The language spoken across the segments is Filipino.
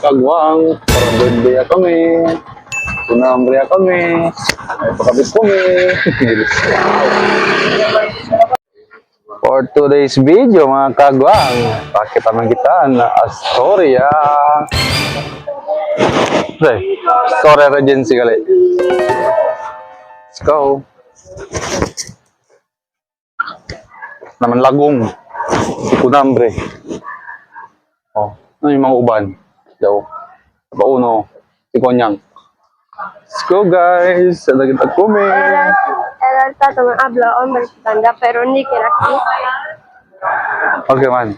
kagwang. Para birthday kami. Tunambre kami. Ay, pakabit kami. For today's video, mga kagwang, pakita man kita na Astoria. Astoria Regency kali. Let's go. Naman Lagong. Tunambre. Oh, ano yung mga uban? Daw. Pauno. Si Konyang. Let's go guys. Sa kita kumi. Era stato un habla hombre tanda pero ni que era aquí. Okay man.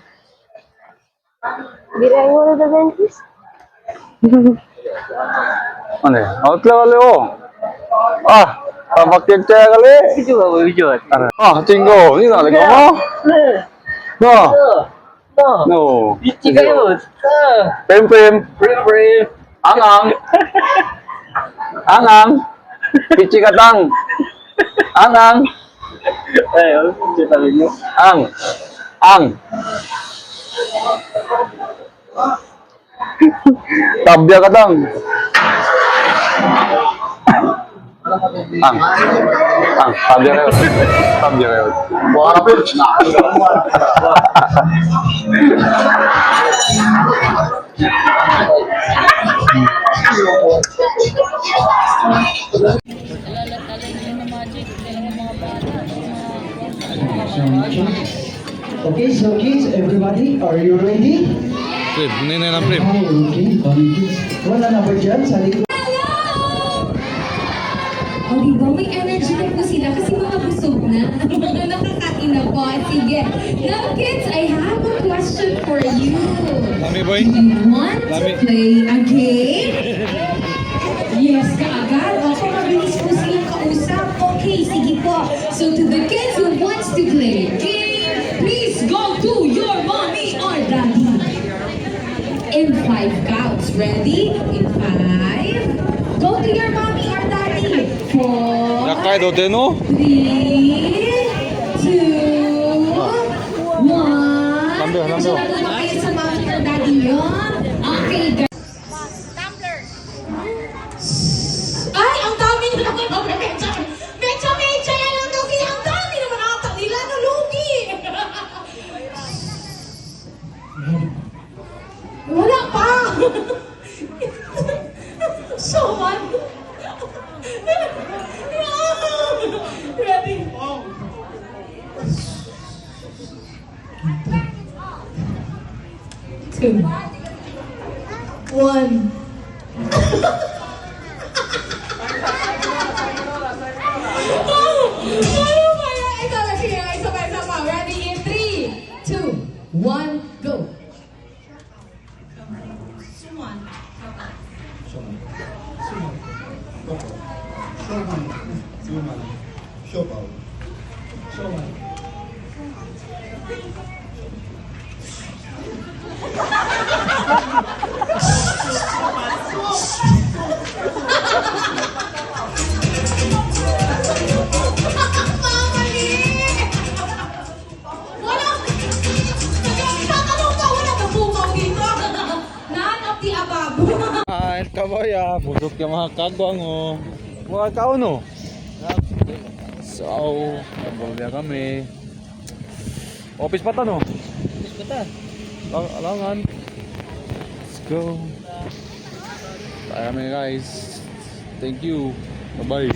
Direi uno da dentist. Ano eh? Outlaw kali oh. Ah, pamakit kaya kali. Video ba video? Ah, tinggo. Ini na lagi mo. No. No. Pichi kayo. Prem prem. Pre. Angang. Angang. Pichi katang. Angang. Ay, video talaga nyo. Ang. Tabya katang. Tabya kayo. Tabya kayo. Buka na pitch. Okay, so kids, everybody, are you ready? Prem, hindi na lang prem. Okay, kids. Wala na ba dyan sa likod? O diba, may energy na po sila kasi mga busog na. Nakakain na po. Sige. Now kids, I have a question for you. Lami boy. Do you want to play a game? Yes, kaagad. Opo, mabilis po silang kausap. Okay, sige po. So to the kids who wants to play a game, please go to your mommy or daddy. In 5 counts. Ready? In 5. Go to your mommy or daddy. 4. Nakay do no? 3, 2, 1. Lambo. So, nandun ba kayo sa mommy or daddy yun? Okay, guys. Ay, ang dami nila naman. Medyo yan ang lugi. Ang dami naman ata nila na lugi. Wala pa. So, what? Ready? Two. 1. Isa pa. Ready? In 3, 2, 1, go. Ay, kabaya. Busok yung mga kagwang oh. Mga kao no? So, nabawala kami. Office pa ta no? Office pa ta. Alangan. Let's go. Bye kami guys. Thank you. Bye-bye.